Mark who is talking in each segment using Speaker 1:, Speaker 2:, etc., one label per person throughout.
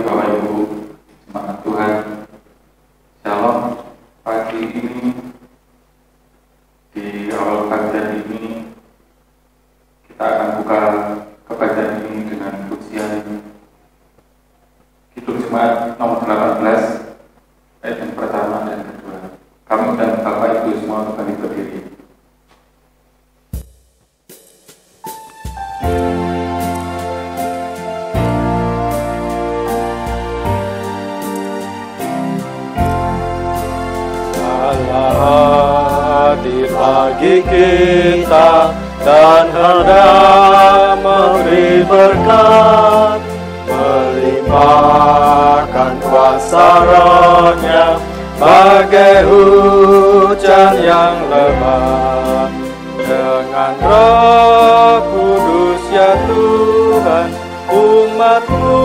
Speaker 1: pagi Bapak Ibu, semangat Tuhan. Shalom. Pagi ini, di awal kajian ini, kita akan buka kajian ini dengan pujian Kidung Jemaat nomor 18, ayat yang pertama dan kedua. Kami dan Bapak Ibu semua kembali berdiri.
Speaker 2: Hadir bagi kita dan hendak memberi berkat, melimpahkan kuasa Roh-Nya bagai hujan yang lebat. Dengan Roh Kudus ya Tuhan, umat-Mu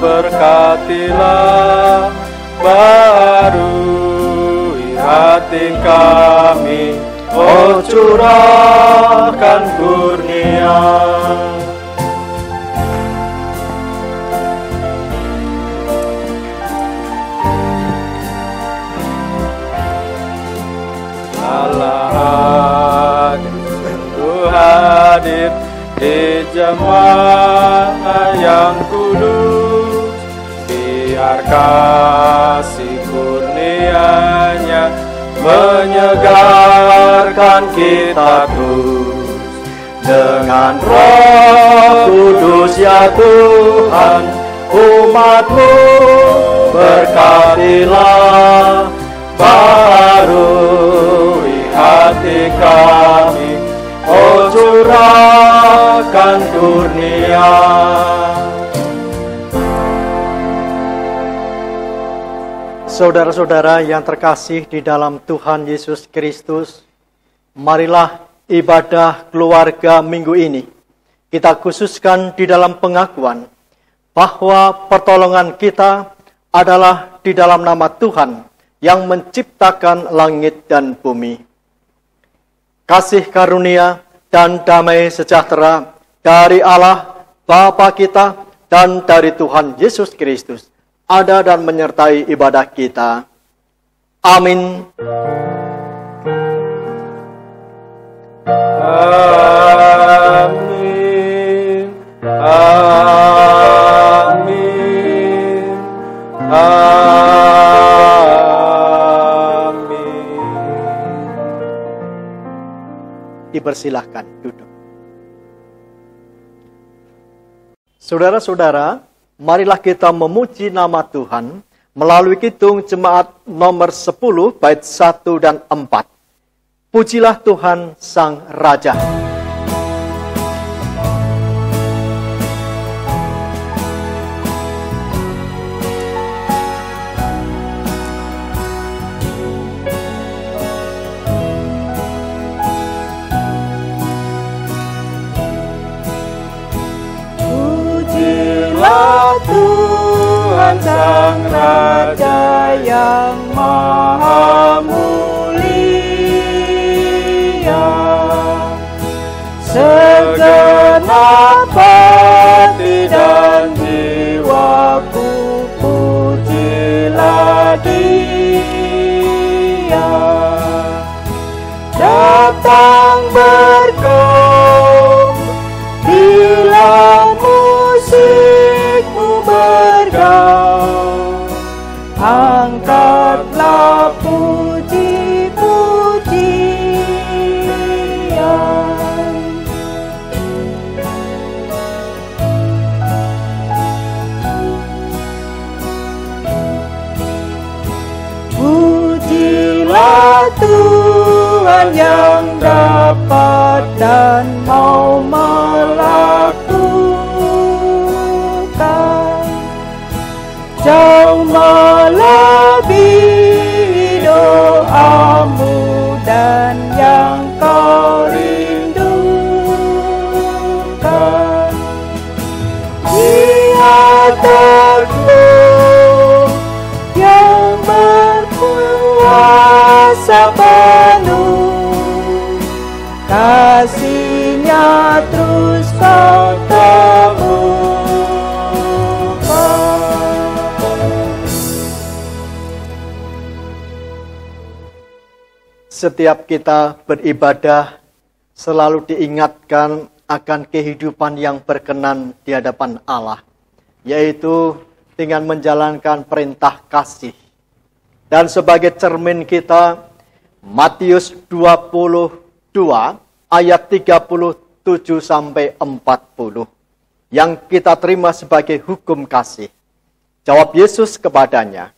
Speaker 2: berkatilah, barui hati kami, oh curahkan kurnia. Allah sungguh hadir di jemaat yang kudus, biar kasih kurnia-Nya menyegarkan kita terus. Dengan Roh Kudus ya Tuhan, umat-Mu berkatilah, barui hati kami, oh curahkan kurnia.
Speaker 3: Saudara-saudara yang terkasih di dalam Tuhan Yesus Kristus, marilah ibadah keluarga minggu ini kita khususkan di dalam pengakuan bahwa pertolongan kita adalah di dalam nama Tuhan yang menciptakan langit dan bumi. Kasih karunia dan damai sejahtera dari Allah Bapa kita dan dari Tuhan Yesus Kristus ada dan menyertai ibadah kita. Amin.
Speaker 2: Amin. Amin. Amin.
Speaker 3: Dipersilahkan duduk. Saudara-saudara, marilah kita memuji nama Tuhan melalui Kidung Jemaat nomor 10 bait 1 dan 4. Pujilah Tuhan Sang Raja.
Speaker 2: Pujilah Tuhan Sang Raja yang Maha Mulia, segenap hati dan jiwaku pujilah Dia. Datang bergaul bila musikmu bergaul, angkatlah puji-pujian. Pujilah Tuhan yang dapat dan mau melakukan, jauh melebihi doamu dan yang kau rindukan. Dia teguh yang berkuasa penuh, kasih-Nya terus kau temukan.
Speaker 3: setiap kita beribadah selalu diingatkan akan kehidupan yang berkenan di hadapan Allah, yaitu dengan menjalankan perintah kasih. Dan sebagai cermin kita, Matius 22 ayat 37 sampai 40 yang kita terima sebagai hukum kasih. Jawab Yesus kepadanya,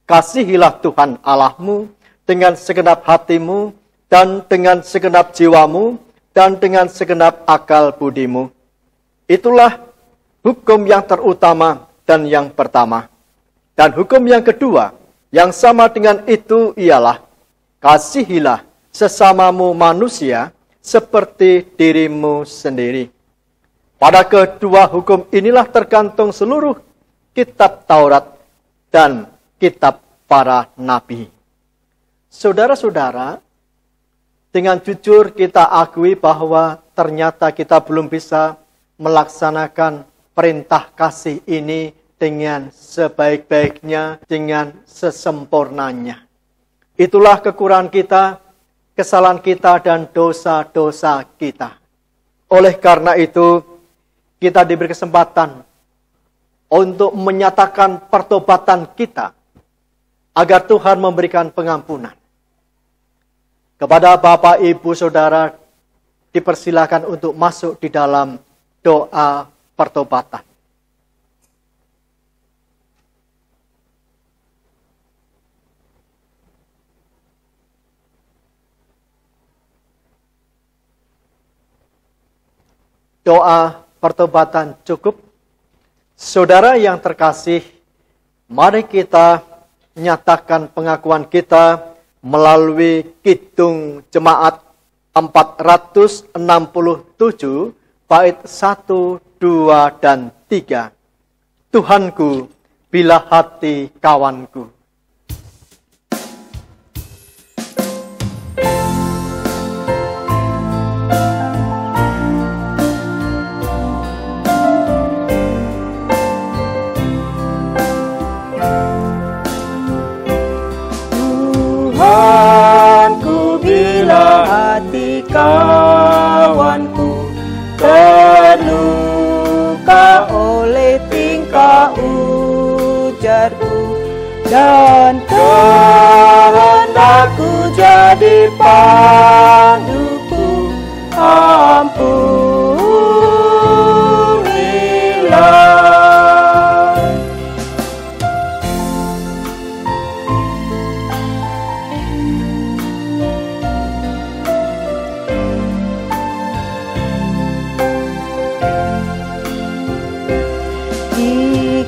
Speaker 3: "Kasihilah Tuhan Allahmu dengan segenap hatimu, dan dengan segenap jiwamu, dan dengan segenap akal budimu. Itulah hukum yang terutama dan yang pertama. Dan hukum yang kedua, yang sama dengan itu ialah, kasihilah sesamamu manusia seperti dirimu sendiri. Pada kedua hukum inilah tergantung seluruh kitab Taurat dan kitab para nabi." Saudara-saudara, dengan jujur kita akui bahwa ternyata kita belum bisa melaksanakan perintah kasih ini dengan sebaik-baiknya, dengan sesempurnanya. Itulah kekurangan kita, kesalahan kita, dan dosa-dosa kita. Oleh karena itu, kita diberi kesempatan untuk menyatakan pertobatan kita, agar Tuhan memberikan pengampunan. Kepada Bapak, Ibu, Saudara, dipersilakan untuk masuk di dalam doa pertobatan. Doa pertobatan cukup. Saudara yang terkasih, mari kita nyatakan pengakuan kita melalui Kidung Jemaat 467 bait 1, 2, dan 3. Tuhanku, bila hati kawanku.
Speaker 2: Kawanku terluka oleh tingkah ujarku, dan kehendakku jadi panduku. Ampunilah.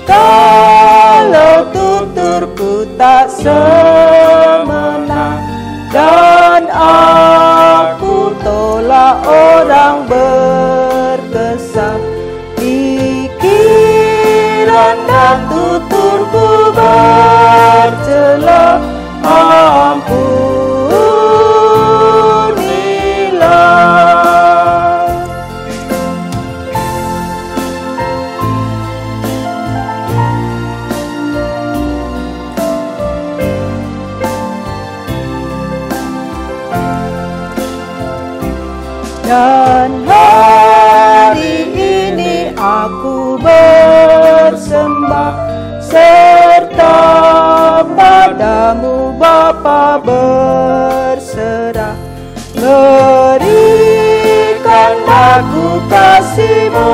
Speaker 2: Kalau tuturku tak semena, dan aku tolak orang berkesan, pikiran dan tuturku bercela, ampunilah. Dan hari ini aku bersembah, serta padamu Bapa berserah. Berikan aku kasih-Mu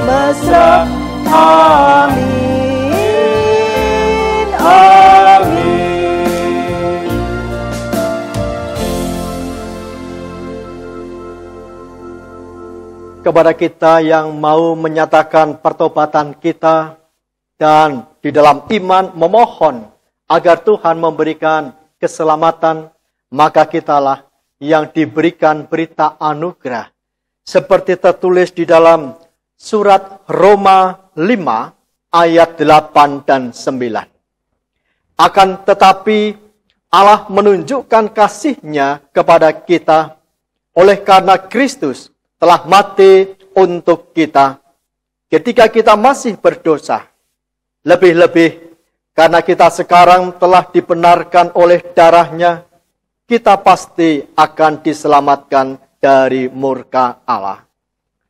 Speaker 2: mesra. Amin, amin.
Speaker 3: Kepada kita yang mau menyatakan pertobatan kita dan di dalam iman memohon agar Tuhan memberikan keselamatan, maka kitalah yang diberikan berita anugerah. Seperti tertulis di dalam surat Roma 5 ayat 8 dan 9. Akan tetapi Allah menunjukkan kasih-Nya kepada kita oleh karena Kristus telah mati untuk kita ketika kita masih berdosa. Lebih-lebih karena kita sekarang telah dibenarkan oleh darah-Nya, kita pasti akan diselamatkan dari murka Allah.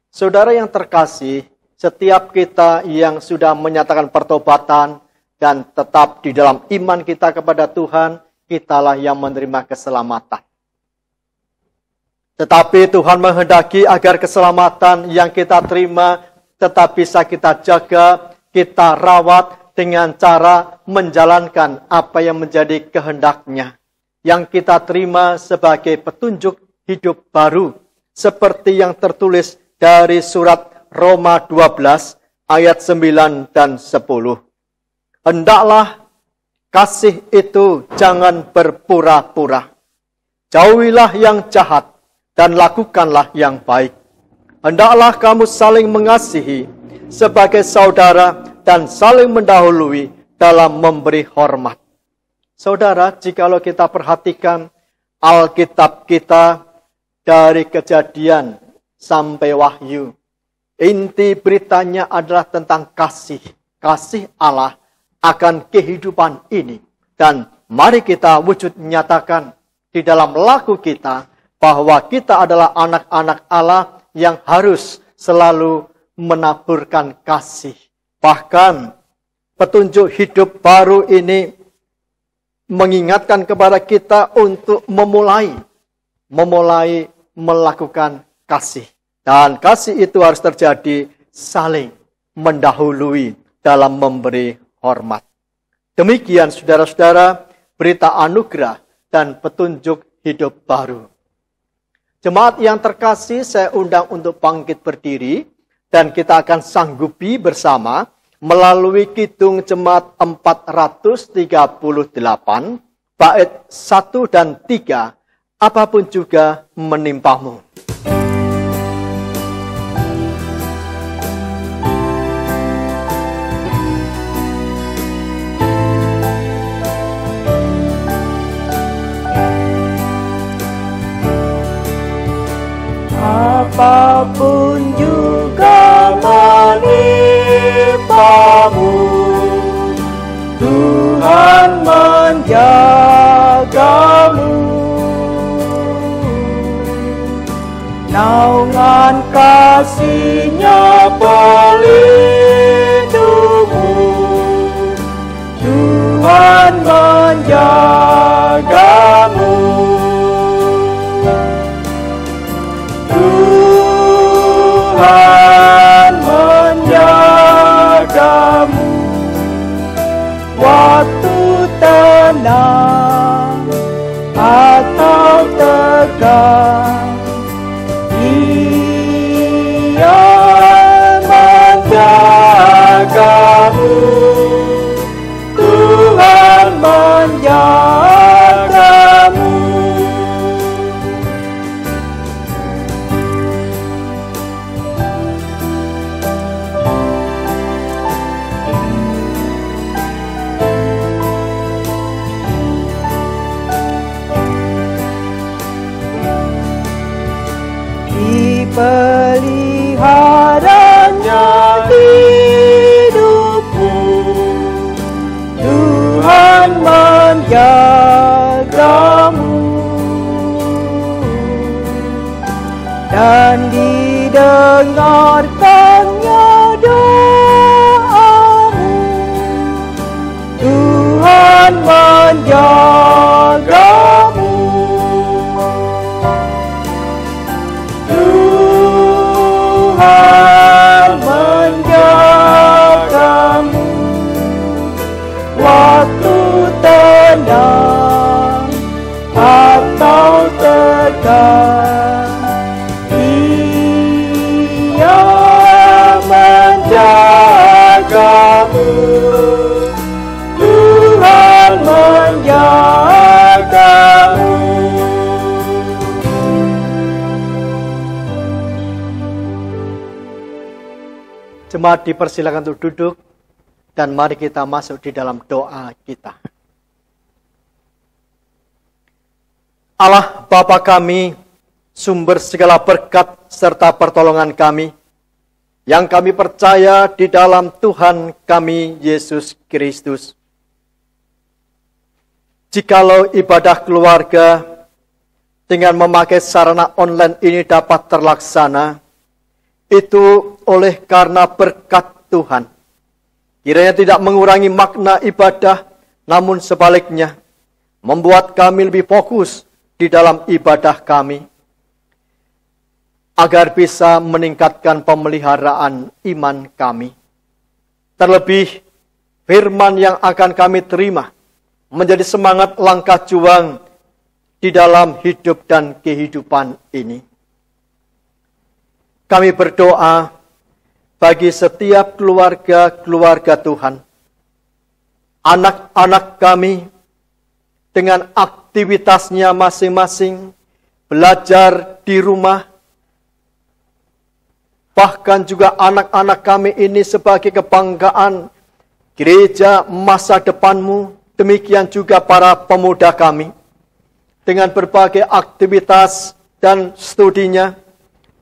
Speaker 3: Saudara yang terkasih, setiap kita yang sudah menyatakan pertobatan dan tetap di dalam iman kita kepada Tuhan, kitalah yang menerima keselamatan. Tetapi Tuhan menghendaki agar keselamatan yang kita terima tetap bisa kita jaga, kita rawat dengan cara menjalankan apa yang menjadi kehendak-Nya. Yang kita terima sebagai petunjuk hidup baru. Seperti yang tertulis dari surat Roma 12 ayat 9 dan 10. Hendaklah kasih itu jangan berpura-pura. Jauhilah yang jahat dan lakukanlah yang baik. Hendaklah kamu saling mengasihi sebagai saudara dan saling mendahului dalam memberi hormat. Saudara, jikalau kita perhatikan Alkitab kita dari Kejadian sampai Wahyu, inti beritanya adalah tentang kasih Allah akan kehidupan ini. Dan mari kita wujud nyatakan di dalam laku kita bahwa kita adalah anak-anak Allah yang harus selalu menaburkan kasih. Bahkan petunjuk hidup baru ini mengingatkan kepada kita untuk memulai melakukan kasih. Dan kasih itu harus terjadi saling mendahului dalam memberi hormat. Demikian saudara-saudara, berita anugerah dan petunjuk hidup baru. Jemaat yang terkasih, saya undang untuk bangkit berdiri dan kita akan sanggupi bersama melalui Kidung Jemaat 438, bait 1 dan 3, apapun juga menimpamu.
Speaker 2: Apapun juga menimpamu, Tuhan menjagamu. Naungan kasih-Nya pelindungmu, Tuhan menjagamu. Tuhan menjagamu waktu tenang atau tegang. Dia menjagamu, Tuhan menjagamu. Peliharanya hidupku, Tuhan menjagamu. Dan didengarkannya doamu, Tuhan menjagamu. Tuhan menjagamu waktu tenang atau tegang. Dia menjagamu, Tuhan menjagamu.
Speaker 3: Jemaat dipersilakan untuk duduk dan mari kita masuk di dalam doa kita. Allah Bapa kami, sumber segala berkat serta pertolongan kami, yang kami percaya di dalam Tuhan kami Yesus Kristus. Jikalau ibadah keluarga dengan memakai sarana online ini dapat terlaksana, itu oleh karena berkat Tuhan. Kiranya tidak mengurangi makna ibadah, namun sebaliknya, membuat kami lebih fokus di dalam ibadah kami, agar bisa meningkatkan pemeliharaan iman kami. Terlebih, firman yang akan kami terima menjadi semangat langkah juang di dalam hidup dan kehidupan ini. Kami berdoa bagi setiap keluarga-keluarga Tuhan, anak-anak kami dengan aktivitasnya masing-masing, belajar di rumah, bahkan juga anak-anak kami ini sebagai kebanggaan gereja masa depanmu, demikian juga para pemuda kami, dengan berbagai aktivitas dan studinya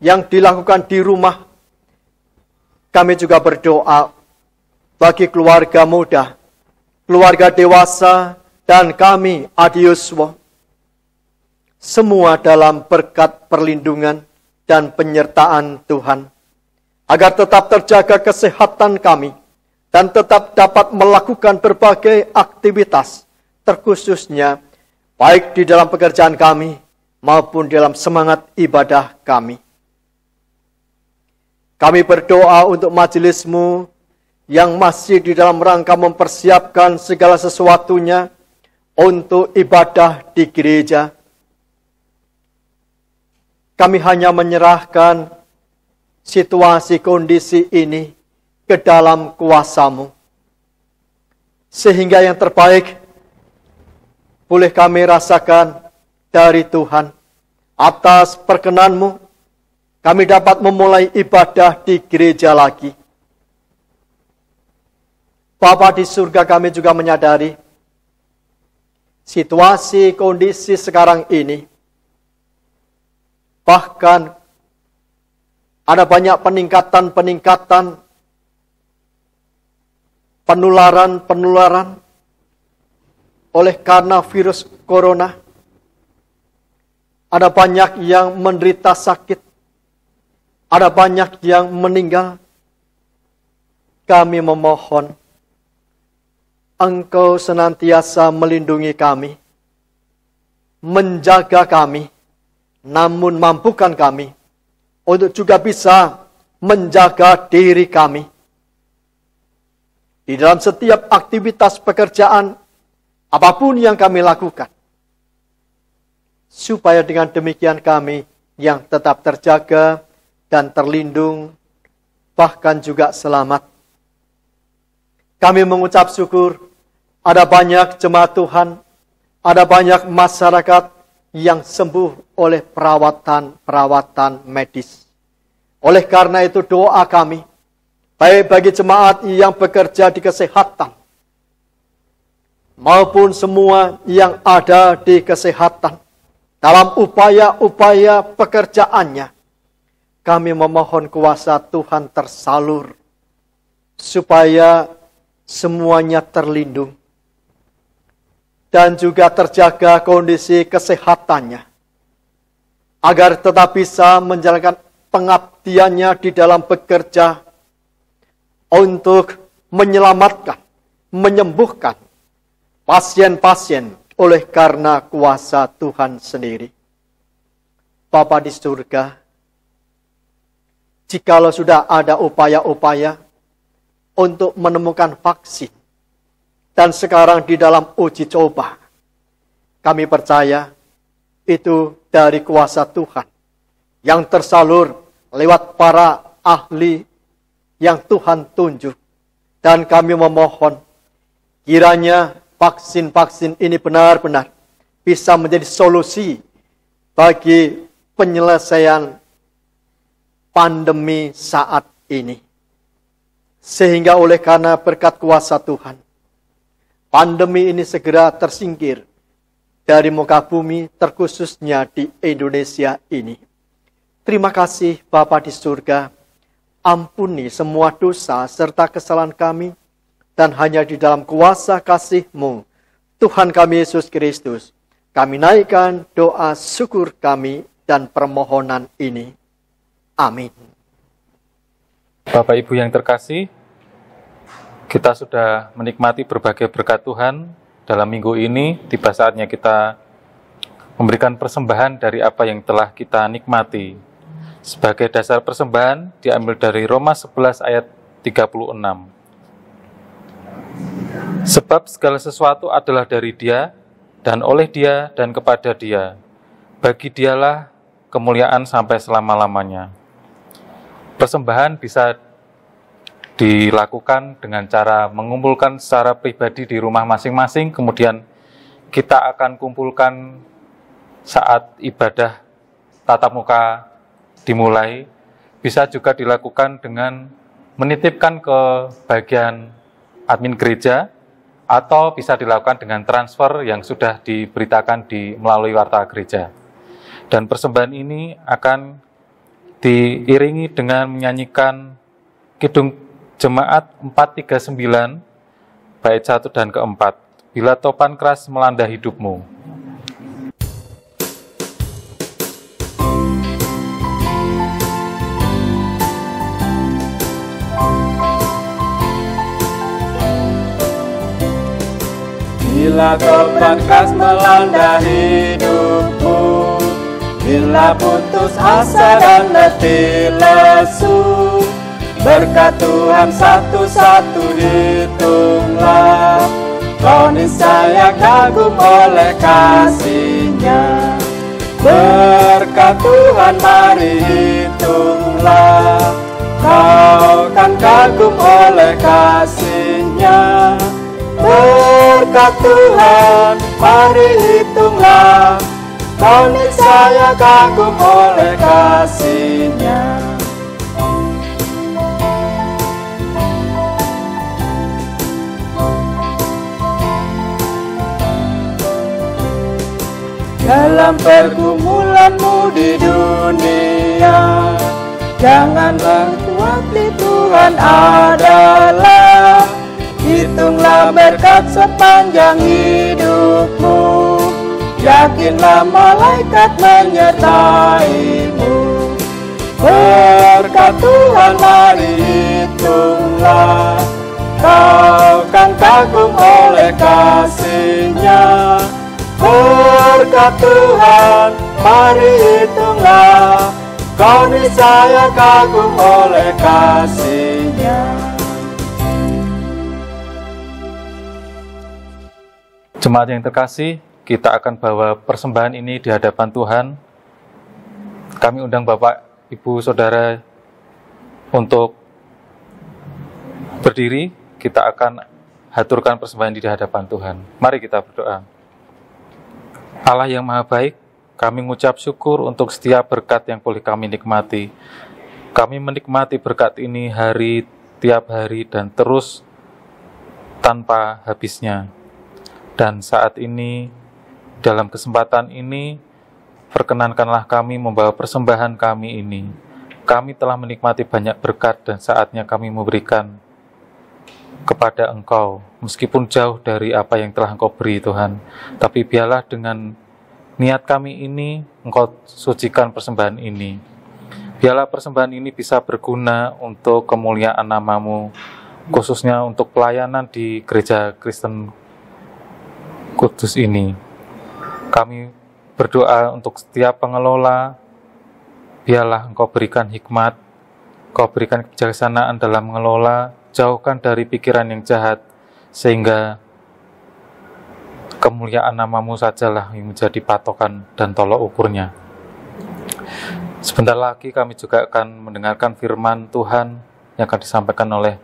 Speaker 3: yang dilakukan di rumah. Kami juga berdoa bagi keluarga muda, keluarga dewasa, dan kami adiuswa, semua dalam berkat perlindungan dan penyertaan Tuhan, agar tetap terjaga kesehatan kami, dan tetap dapat melakukan berbagai aktivitas, terkhususnya baik di dalam pekerjaan kami, maupun dalam semangat ibadah kami. Kami berdoa untuk majelismu yang masih di dalam rangka mempersiapkan segala sesuatunya untuk ibadah di gereja. Kami hanya menyerahkan situasi kondisi ini ke dalam kuasa-Mu, sehingga yang terbaik boleh kami rasakan dari Tuhan. Atas perkenan-Mu, kami dapat memulai ibadah di gereja lagi. Bapa di surga, kami juga menyadari situasi kondisi sekarang ini. Bahkan ada banyak peningkatan penularan oleh karena virus corona. Ada banyak yang menderita sakit. Ada banyak yang meninggal. Kami memohon Engkau senantiasa melindungi kami, menjaga kami, namun mampukan kami untuk juga bisa menjaga diri kami di dalam setiap aktivitas pekerjaan, apapun yang kami lakukan, supaya dengan demikian kami yang tetap terjaga dan terlindung, bahkan juga selamat. Kami mengucap syukur, ada banyak jemaat Tuhan, ada banyak masyarakat yang sembuh oleh perawatan medis. Oleh karena itu doa kami, baik bagi jemaat yang bekerja di kesehatan, maupun semua yang ada di kesehatan, dalam upaya-upaya pekerjaannya, kami memohon kuasa Tuhan tersalur, supaya semuanya terlindung, dan juga terjaga kondisi kesehatannya, agar tetap bisa menjalankan pengabdiannya di dalam bekerja untuk menyelamatkan, menyembuhkan pasien-pasien oleh karena kuasa Tuhan sendiri. Bapa di surga, jikalau sudah ada upaya-upaya untuk menemukan vaksin, dan sekarang di dalam uji coba, kami percaya itu dari kuasa Tuhan yang tersalur lewat para ahli yang Tuhan tunjuk. Dan kami memohon kiranya vaksin-vaksin ini benar-benar bisa menjadi solusi bagi penyelesaian pandemi saat ini. Sehingga oleh karena berkat kuasa Tuhan, pandemi ini segera tersingkir dari muka bumi, terkhususnya di Indonesia ini. Terima kasih Bapa di surga, ampuni semua dosa serta kesalahan kami, dan hanya di dalam kuasa kasih-Mu, Tuhan kami Yesus Kristus, Kami naikkan doa syukur kami dan permohonan ini. Amin.
Speaker 4: Bapak Ibu yang terkasih, kita sudah menikmati berbagai berkat Tuhan dalam minggu ini. Tiba saatnya kita memberikan persembahan dari apa yang telah kita nikmati. Sebagai dasar persembahan diambil dari Roma 11 ayat 36. Sebab segala sesuatu adalah dari Dia, dan oleh Dia, dan kepada Dia. Bagi Dialah kemuliaan sampai selama-lamanya. Persembahan bisa dilakukan dengan cara mengumpulkan secara pribadi di rumah masing-masing, kemudian kita akan kumpulkan saat ibadah tatap muka dimulai. Bisa juga dilakukan dengan menitipkan ke bagian admin gereja, atau bisa dilakukan dengan transfer yang sudah diberitakan melalui warta gereja. Dan persembahan ini akan diiringi dengan menyanyikan Kidung Jemaat 439, bait 1 dan keempat. Bila topan keras melanda hidupmu.
Speaker 2: Bila topan keras melanda hidupmu, bila putus asa dan letih lesu, berkat Tuhan satu-satu hitunglah, kau niscaya kagum oleh kasih-Nya. Berkat Tuhan mari hitunglah, kau kan kagum oleh kasih-Nya. Berkat Tuhan, mari hitunglah, kau niscaya kagum oleh kasih-Nya. Dalam pergumulanmu di dunia, janganlah khawatir, Tuhan adalah. Hitunglah berkat sepanjang hidupmu, yakinlah malaikat menyertaimu. Berkat Tuhan mari hitunglah, kau kan kagum oleh kasih-Nya. Berkat Tuhan mari hitunglah, kau niscaya kagum oleh kasih-Nya.
Speaker 4: Jemaat yang terkasih, kita akan bawa persembahan ini di hadapan Tuhan. Kami undang Bapak, Ibu, Saudara untuk berdiri. Kita akan haturkan persembahan di hadapan Tuhan. Mari kita berdoa. Allah yang Maha Baik, kami mengucap syukur untuk setiap berkat yang boleh kami nikmati. Kami menikmati berkat ini tiap hari dan terus tanpa habisnya. Dan saat ini, dalam kesempatan ini, perkenankanlah kami membawa persembahan kami ini. Kami telah menikmati banyak berkat dan saatnya kami memberikan kepada Engkau, meskipun jauh dari apa yang telah Engkau beri, Tuhan. Tapi biarlah dengan niat kami ini, Engkau sucikan persembahan ini. Biarlah persembahan ini bisa berguna untuk kemuliaan nama-Mu, khususnya untuk pelayanan di Gereja Kristen Kudus ini. Kami berdoa untuk setiap pengelola, biarlah Engkau berikan hikmat, Engkau berikan kebijaksanaan dalam mengelola, jauhkan dari pikiran yang jahat, sehingga kemuliaan nama-Mu sajalah yang menjadi patokan dan tolok ukurnya. Sebentar lagi kami juga akan mendengarkan firman Tuhan yang akan disampaikan oleh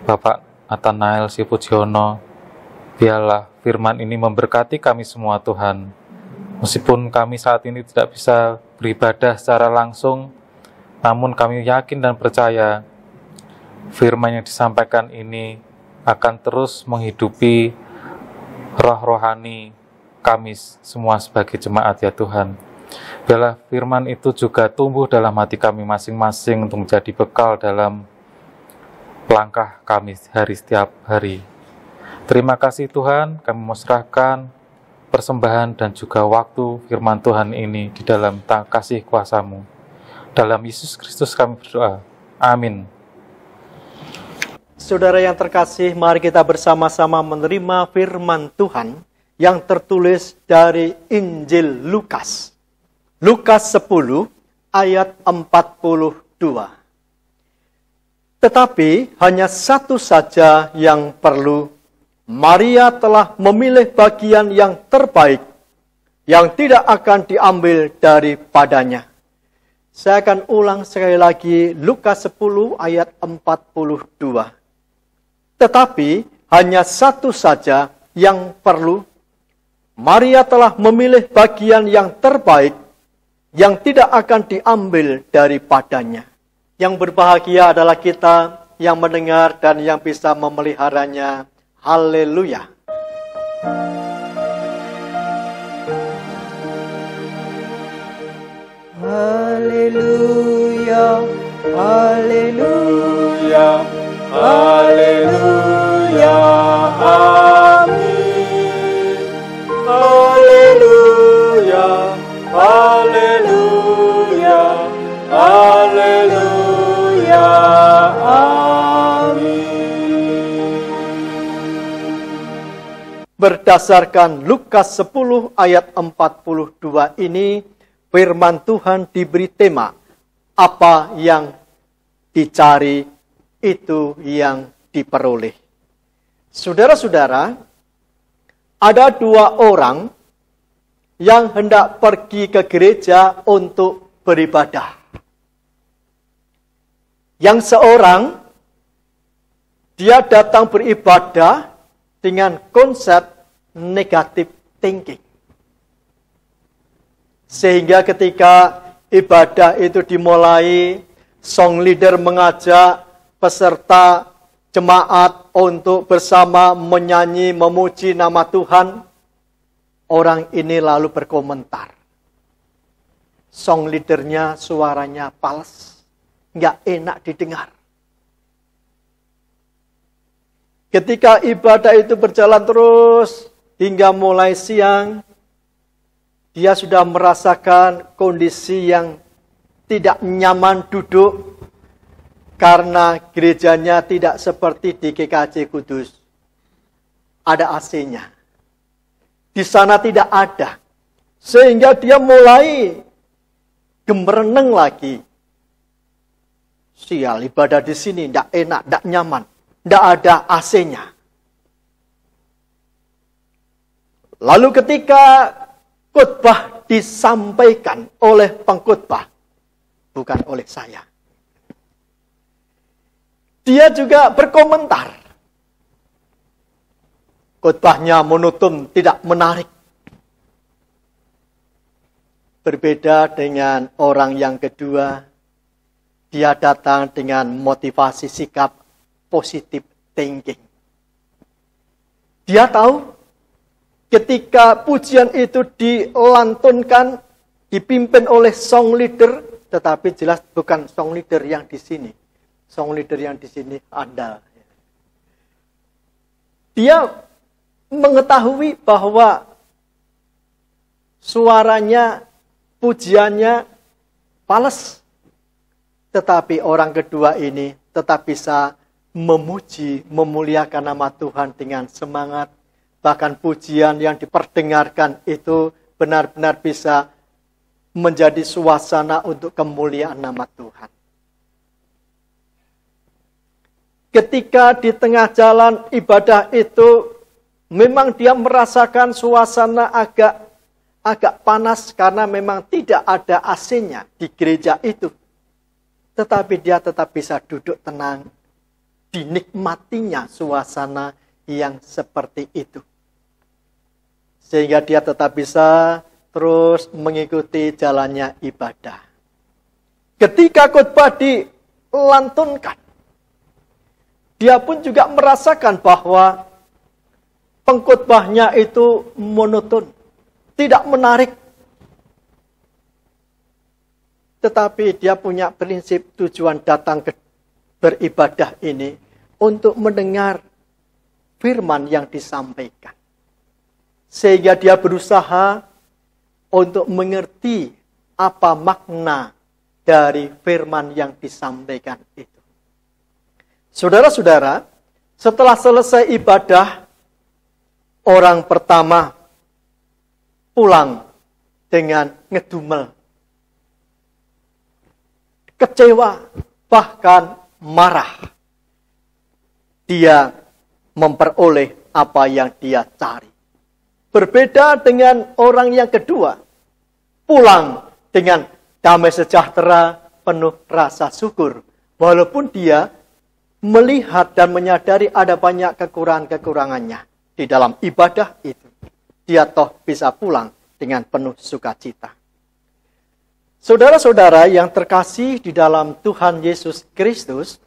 Speaker 4: Bapak Nathanael Sipujiono. Biarlah firman ini memberkati kami semua, Tuhan. Meskipun kami saat ini tidak bisa beribadah secara langsung, namun kami yakin dan percaya firman yang disampaikan ini akan terus menghidupi roh rohani kami semua sebagai jemaat, ya Tuhan. Biarlah firman itu juga tumbuh dalam hati kami masing-masing untuk menjadi bekal dalam langkah kami setiap hari. Terima kasih Tuhan, kami mau serahkan persembahan dan juga waktu firman Tuhan ini di dalam kasih kuasa-Mu. Dalam Yesus Kristus kami berdoa. Amin.
Speaker 3: Saudara yang terkasih, mari kita bersama-sama menerima firman Tuhan yang tertulis dari Injil Lukas. Lukas 10 ayat 42. Tetapi hanya satu saja yang perlu. Maria telah memilih bagian yang terbaik, yang tidak akan diambil daripadanya. Saya akan ulang sekali lagi Lukas 10 ayat 42. Tetapi hanya satu saja yang perlu. Maria telah memilih bagian yang terbaik, yang tidak akan diambil daripadanya. Yang berbahagia adalah kita yang mendengar dan yang bisa memeliharanya. Haleluya.
Speaker 2: Haleluya, haleluya, haleluya, amin. Haleluya, haleluya, haleluya, amin.
Speaker 3: Berdasarkan Lukas 10 ayat 42 ini, firman Tuhan diberi tema, apa yang dicari, itu yang diperoleh. Saudara-saudara, ada dua orang yang hendak pergi ke gereja untuk beribadah. Yang seorang, dia datang beribadah dengan konsep negative thinking. Sehingga ketika ibadah itu dimulai, song leader mengajak peserta jemaat untuk bersama menyanyi, memuji nama Tuhan. Orang ini lalu berkomentar. Song leadernya suaranya fals, nggak enak didengar. Ketika ibadah itu berjalan terus hingga mulai siang, dia sudah merasakan kondisi yang tidak nyaman duduk karena gerejanya tidak seperti di GKJ Kudus. Ada AC-nya. Di sana tidak ada. Sehingga dia mulai gemereneng lagi. Sial, ibadah di sini tidak enak, tidak nyaman. Tidak ada AC-nya. Lalu ketika khotbah disampaikan oleh pengkhotbah, bukan oleh saya, dia juga berkomentar. Khotbahnya monoton, tidak menarik. Berbeda dengan orang yang kedua, dia datang dengan motivasi sikap positive thinking. Dia tahu ketika pujian itu dilantunkan, dipimpin oleh song leader, tetapi jelas bukan song leader yang di sini. Song leader yang di sini andal. Dia mengetahui bahwa suaranya, pujiannya fals. Tetapi orang kedua ini tetap bisa memuji, memuliakan nama Tuhan dengan semangat. Bahkan pujian yang diperdengarkan itu benar-benar bisa menjadi suasana untuk kemuliaan nama Tuhan. Ketika di tengah jalan ibadah itu, memang dia merasakan suasana agak panas karena memang tidak ada AC-nya di gereja itu. Tetapi dia tetap bisa duduk tenang, dinikmatinya suasana yang seperti itu. Sehingga dia tetap bisa terus mengikuti jalannya ibadah. Ketika khotbah dilantunkan, dia pun juga merasakan bahwa pengkhotbahnya itu monoton, tidak menarik. Tetapi dia punya prinsip tujuan datang ke beribadah ini untuk mendengar firman yang disampaikan. sehingga dia berusaha untuk mengerti apa makna dari firman yang disampaikan itu. Saudara-saudara, setelah selesai ibadah, orang pertama pulang dengan ngedumel, kecewa, bahkan marah. Dia memperoleh apa yang dia cari. Berbeda dengan orang yang kedua, pulang dengan damai sejahtera, penuh rasa syukur. Walaupun dia melihat dan menyadari ada banyak kekurangan-kekurangannya di dalam ibadah itu, dia toh bisa pulang dengan penuh sukacita. Saudara-saudara yang terkasih di dalam Tuhan Yesus Kristus,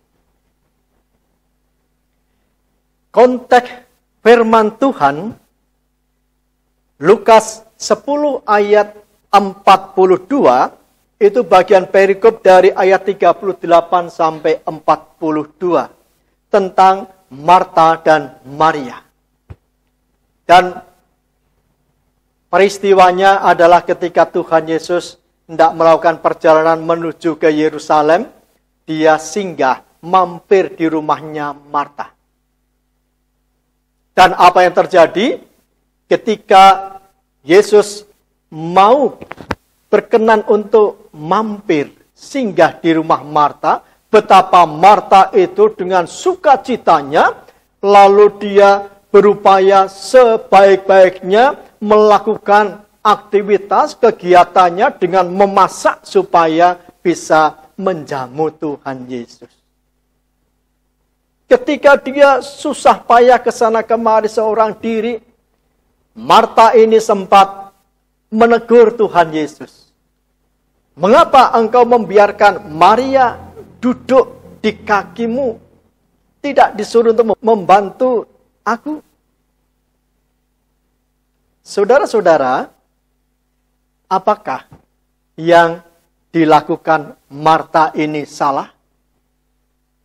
Speaker 3: konteks firman Tuhan Lukas 10 ayat 42 itu bagian perikop dari ayat 38 sampai 42 tentang Marta dan Maria. Dan peristiwanya adalah ketika Tuhan Yesus hendak melakukan perjalanan menuju ke Yerusalem, dia singgah mampir di rumahnya Marta. Dan apa yang terjadi ketika Yesus mau berkenan untuk mampir singgah di rumah Marta, betapa Marta itu dengan sukacitanya, lalu dia berupaya sebaik-baiknya melakukan aktivitas kegiatannya dengan memasak supaya bisa menjamu Tuhan Yesus. Ketika dia susah payah ke sana kemari seorang diri, Marta ini sempat menegur Tuhan Yesus. Mengapa engkau membiarkan Maria duduk di kakimu? Tidak disuruh untuk membantu aku? Saudara-saudara, apakah yang dilakukan Marta ini salah?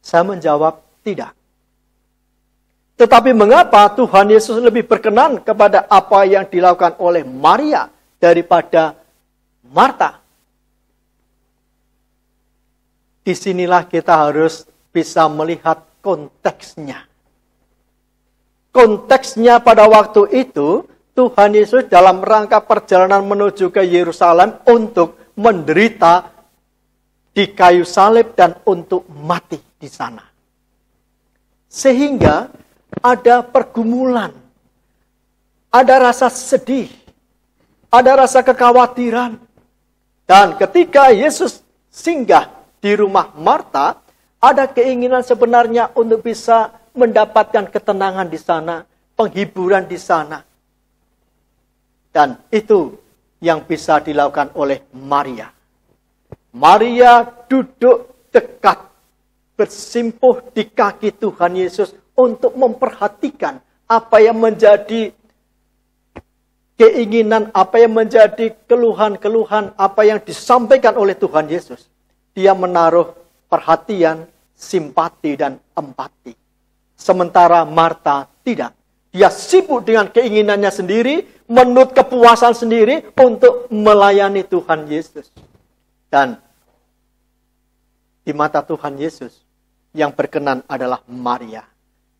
Speaker 3: Saya menjawab tidak. Tetapi mengapa Tuhan Yesus lebih berkenan kepada apa yang dilakukan oleh Maria daripada Marta? Disinilah kita harus bisa melihat konteksnya. Konteksnya pada waktu itu, Tuhan Yesus dalam rangka perjalanan menuju ke Yerusalem untuk menderita di kayu salib dan untuk mati di sana. Sehingga ada pergumulan, ada rasa sedih, ada rasa kekhawatiran. Dan ketika Yesus singgah di rumah Marta, ada keinginan sebenarnya untuk bisa mendapatkan ketenangan di sana, penghiburan di sana. Dan itu yang bisa dilakukan oleh Maria. Maria duduk dekat, bersimpuh di kaki Tuhan Yesus untuk memperhatikan apa yang menjadi keinginan, apa yang menjadi keluhan-keluhan, apa yang disampaikan oleh Tuhan Yesus. Dia menaruh perhatian, simpati, dan empati. Sementara Marta tidak. Dia sibuk dengan keinginannya sendiri, menurut kepuasan sendiri untuk melayani Tuhan Yesus. Dan di mata Tuhan Yesus, yang berkenan adalah Maria.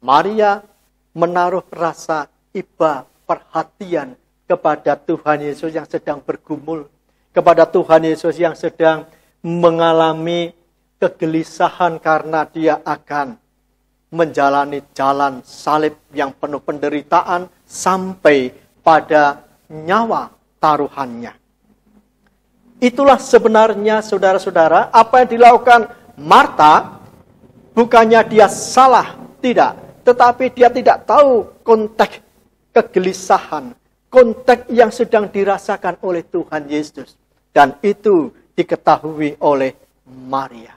Speaker 3: Maria menaruh rasa iba, perhatian kepada Tuhan Yesus yang sedang bergumul. Kepada Tuhan Yesus yang sedang mengalami kegelisahan karena dia akan menjalani jalan salib yang penuh penderitaan sampai pada nyawa taruhannya. Itulah sebenarnya saudara-saudara apa yang dilakukan Marta. Bukannya dia salah, tidak. Tetapi dia tidak tahu konteks kegelisahan, konteks yang sedang dirasakan oleh Tuhan Yesus. Dan itu diketahui oleh Maria.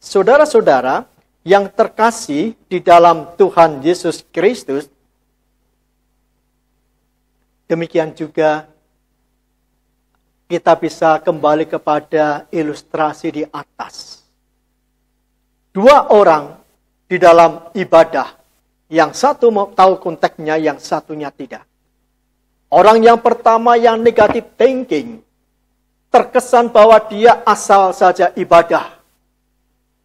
Speaker 3: Saudara-saudara yang terkasih di dalam Tuhan Yesus Kristus, demikian juga kita bisa kembali kepada ilustrasi di atas. Dua orang di dalam ibadah, yang satu mau tahu konteksnya, yang satunya tidak. Orang yang pertama yang negatif thinking, terkesan bahwa dia asal saja ibadah.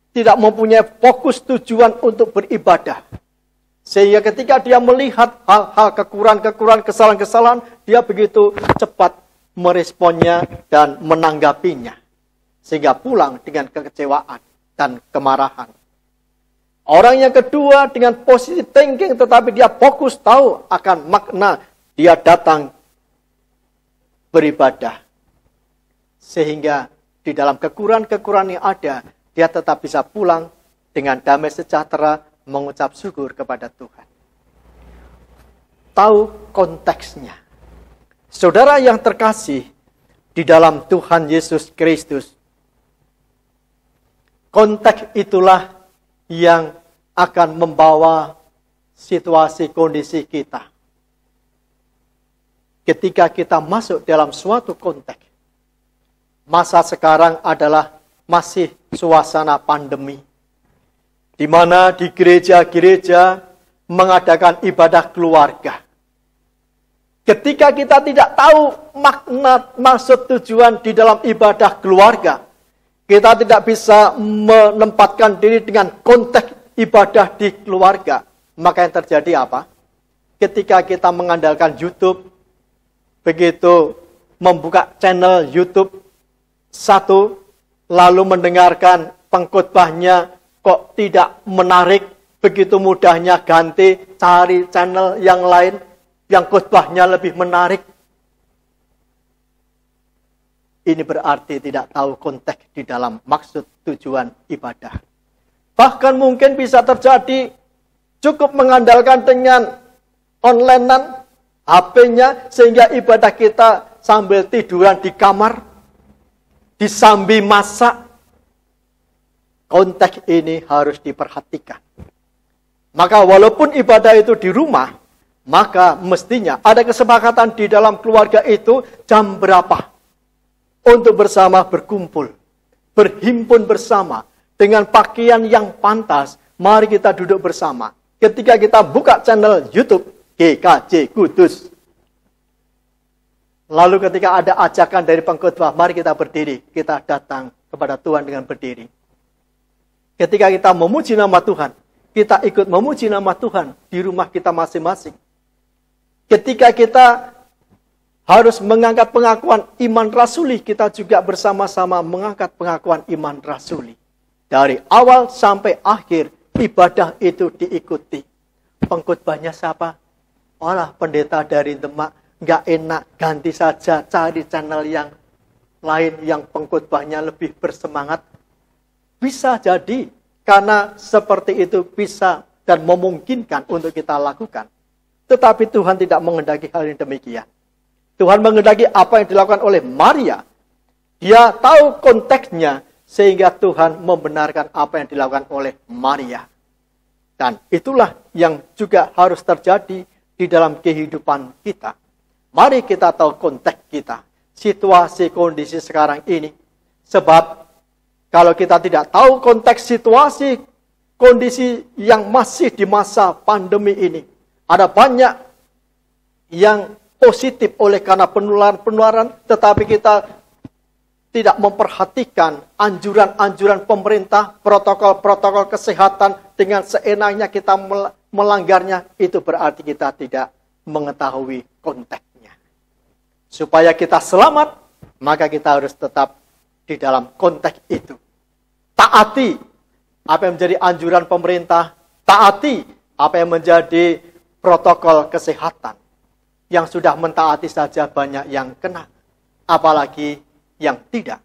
Speaker 3: Tidak mempunyai fokus tujuan untuk beribadah. Sehingga ketika dia melihat hal-hal kekurangan-kekurangan, kesalahan-kesalahan, dia begitu cepat meresponnya dan menanggapinya. Sehingga pulang dengan kekecewaan dan kemarahan. Orang yang kedua dengan positive thinking, tetapi dia fokus tahu akan makna dia datang beribadah. Sehingga di dalam kekurangan-kekurangan yang ada, dia tetap bisa pulang dengan damai sejahtera, mengucap syukur kepada Tuhan. Tahu konteksnya. Saudara yang terkasih di dalam Tuhan Yesus Kristus, konteks itulah yang akan membawa situasi kondisi kita. Ketika kita masuk dalam suatu konteks, masa sekarang adalah masih suasana pandemi, di mana di gereja-gereja mengadakan ibadah keluarga. Ketika kita tidak tahu makna, maksud, tujuan di dalam ibadah keluarga, kita tidak bisa menempatkan diri dengan konteks ibadah di keluarga. Maka yang terjadi apa? Ketika kita mengandalkan YouTube, begitu membuka channel YouTube satu, lalu mendengarkan pengkhotbahnya kok tidak menarik, begitu mudahnya ganti, cari channel yang lain, yang khotbahnya lebih menarik. Ini berarti tidak tahu konteks di dalam maksud tujuan ibadah. Bahkan mungkin bisa terjadi cukup mengandalkan dengan online-an, HP-nya, sehingga ibadah kita sambil tiduran di kamar, disambi masak. Konteks ini harus diperhatikan. Maka walaupun ibadah itu di rumah, maka mestinya ada kesepakatan di dalam keluarga itu jam berapa untuk bersama berkumpul, berhimpun bersama dengan pakaian yang pantas. Mari kita duduk bersama. Ketika kita buka channel YouTube GKJ Kudus, lalu ketika ada ajakan dari pengkhotbah, mari kita berdiri, kita datang kepada Tuhan dengan berdiri. Ketika kita memuji nama Tuhan, kita ikut memuji nama Tuhan di rumah kita masing-masing. Ketika kita harus mengangkat pengakuan iman rasuli, kita juga bersama-sama mengangkat pengakuan iman rasuli. Dari awal sampai akhir, ibadah itu diikuti. Pengkhotbahnya siapa? Olah pendeta dari Demak, nggak enak, ganti saja, cari channel yang lain yang pengkhotbahnya lebih bersemangat. Bisa jadi, karena seperti itu bisa dan memungkinkan untuk kita lakukan. Tetapi Tuhan tidak menghendaki hal yang demikian. Tuhan menghendaki apa yang dilakukan oleh Maria. Dia tahu konteksnya, sehingga Tuhan membenarkan apa yang dilakukan oleh Maria. Dan itulah yang juga harus terjadi di dalam kehidupan kita. Mari kita tahu konteks kita, situasi kondisi sekarang ini. Sebab kalau kita tidak tahu konteks situasi kondisi yang masih di masa pandemi ini, ada banyak yang positif oleh karena penularan, tetapi kita tidak memperhatikan anjuran-anjuran pemerintah, protokol-protokol kesehatan, dengan seenaknya kita melanggarnya, itu berarti kita tidak mengetahui konteksnya. Supaya kita selamat, maka kita harus tetap di dalam konteks itu. Taati apa yang menjadi anjuran pemerintah, taati apa yang menjadi protokol kesehatan. Yang sudah mentaati saja banyak yang kena, apalagi yang tidak.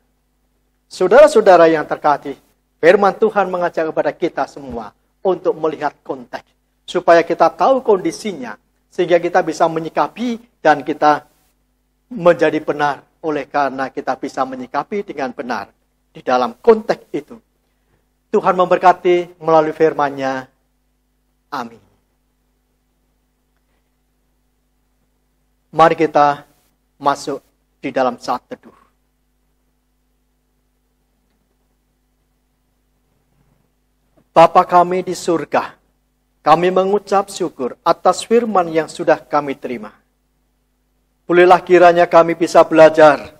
Speaker 3: Saudara-saudara yang terkasih, firman Tuhan mengajak kepada kita semua untuk melihat konteks, supaya kita tahu kondisinya, sehingga kita bisa menyikapi dan kita menjadi benar, oleh karena kita bisa menyikapi dengan benar di dalam konteks itu. Tuhan memberkati melalui firman-Nya. Amin. Mari kita masuk di dalam saat teduh. Bapa kami di surga, kami mengucap syukur atas firman yang sudah kami terima. bolehlah kiranya kami bisa belajar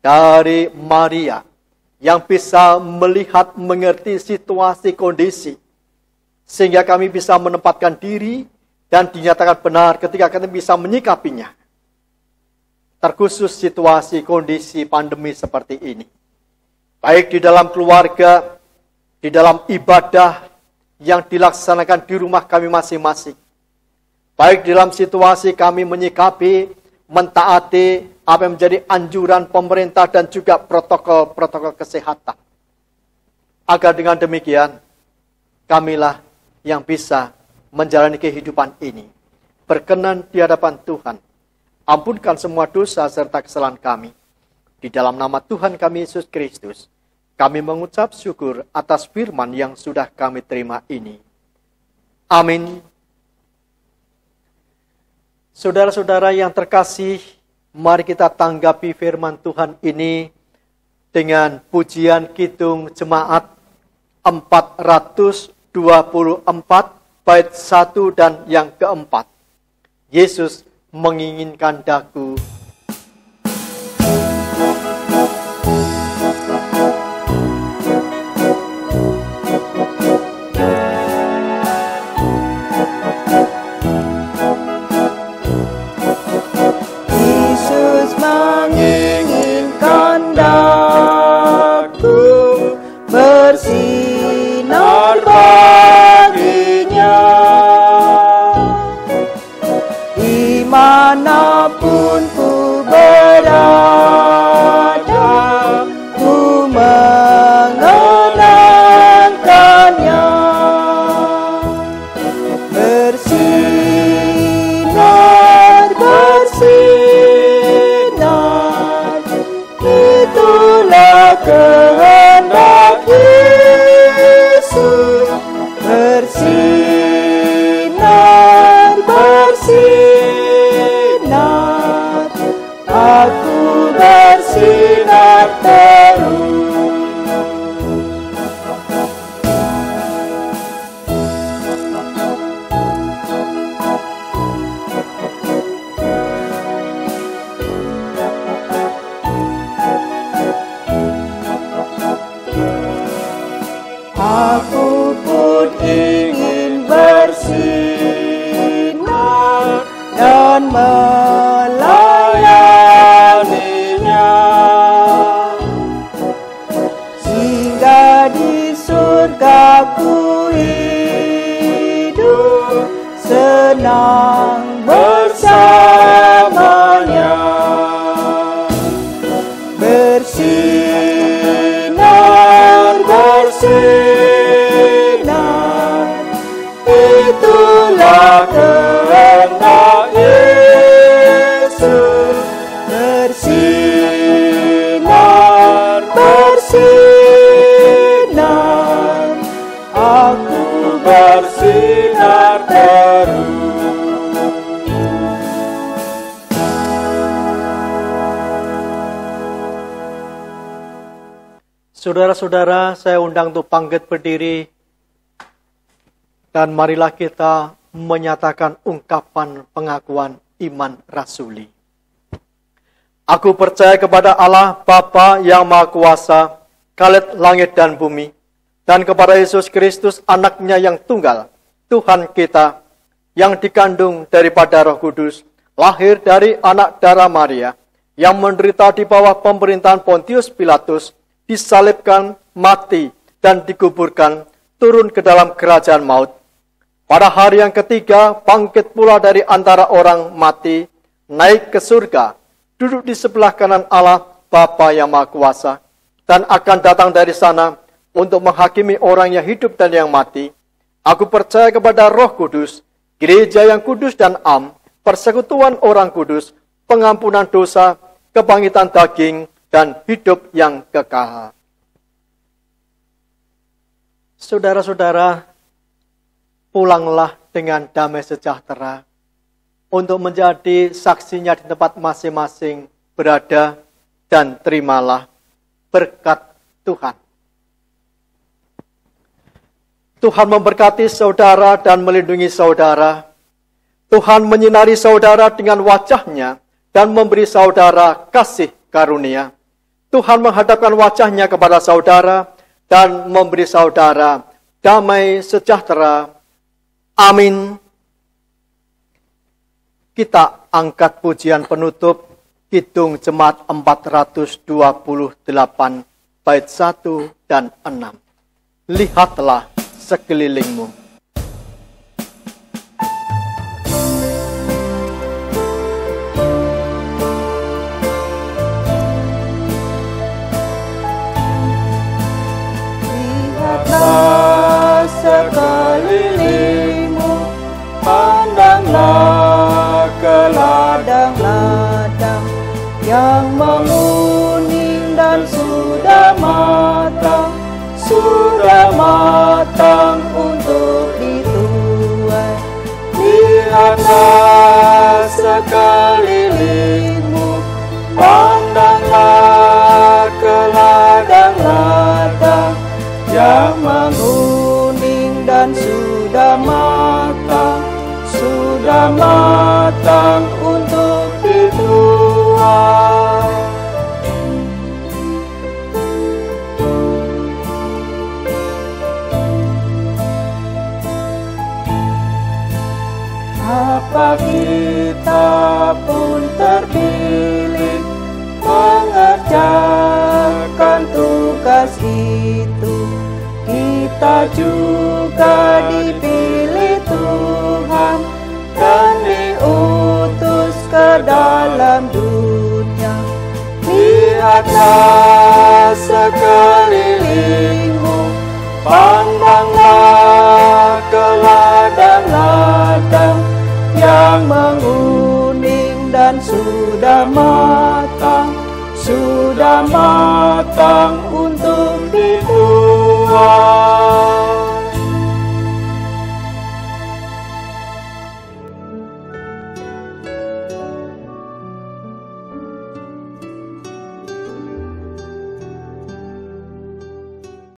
Speaker 3: dari Maria yang bisa melihat, mengerti situasi kondisi, sehingga kami bisa menempatkan diri dan dinyatakan benar ketika kami bisa menyikapinya. Terkhusus situasi kondisi pandemi seperti ini. Baik di dalam keluarga, di dalam ibadah yang dilaksanakan di rumah kami masing-masing. Baik dalam situasi kami menyikapi, mentaati apa yang menjadi anjuran pemerintah dan juga protokol-protokol kesehatan. Agar dengan demikian, kamilah yang bisa menjalani kehidupan ini. Berkenan di hadapan Tuhan. Ampunkan semua dosa serta kesalahan kami. Di dalam nama Tuhan kami Yesus Kristus, kami mengucap syukur atas firman yang sudah kami terima ini. Amin. Saudara-saudara yang terkasih, mari kita tanggapi firman Tuhan ini dengan pujian kidung jemaat 424 bait 1 dan yang keempat. Yesus menginginkan daku.
Speaker 2: Bersinar baginya dimanapun ku berada, ku mengenangkannya. Bersinar, bersinar, itulah kehendak Yesus. Bersinar, bersinar, aku bersinar terus. Aku pun ingin bersinar dan melayaninya, sehingga di surga ku hidup senang bersamanya. Bersinar, bersinar, itulah kehendak Yesus. Bersinar, bersinar, aku bersinar terus.
Speaker 3: Saudara-saudara, saya undang untuk bangkit berdiri dan marilah kita menyatakan ungkapan pengakuan iman rasuli. Aku percaya kepada Allah Bapa yang Maha Kuasa, Khalid langit dan bumi, dan kepada Yesus Kristus anaknya yang tunggal, Tuhan kita, yang dikandung daripada Roh Kudus, lahir dari anak darah Maria, yang menderita di bawah pemerintahan Pontius Pilatus, disalibkan, mati, dan dikuburkan, turun ke dalam kerajaan maut. Pada hari yang ketiga, bangkit pula dari antara orang mati, naik ke surga, duduk di sebelah kanan Allah, Bapa yang Maha Kuasa, dan akan datang dari sana untuk menghakimi orang yang hidup dan yang mati. Aku percaya kepada Roh Kudus, gereja yang kudus dan am, persekutuan orang kudus, pengampunan dosa, kebangkitan daging, dan hidup yang kekal. Saudara-saudara, pulanglah dengan damai sejahtera untuk menjadi saksinya di tempat masing-masing berada, dan terimalah berkat Tuhan. Tuhan memberkati saudara dan melindungi saudara. Tuhan menyinari saudara dengan wajah-Nya dan memberi saudara kasih karunia. Tuhan menghadapkan wajahnya kepada saudara dan memberi saudara damai sejahtera. Amin. Kita angkat pujian penutup Kidung Jemaat 428 bait 1 dan 6. Lihatlah sekelilingmu.
Speaker 2: Lihatlah sekelilingmu, pandanglah ke ladang-ladang yang menguning dan sudah matang untuk dituai. Lihatlah sekelilingmu, pandanglah ke ladang-ladang yang menguning dan sudah matang untuk dituai. Apa kita pun terpilih mengerjakan tugas itu, kita juga dipilih Tuhan dan diutus ke dalam dunia. Lihatlah sekelilingmu, pandanglah ke ladang-ladang yang menguning dan sudah matang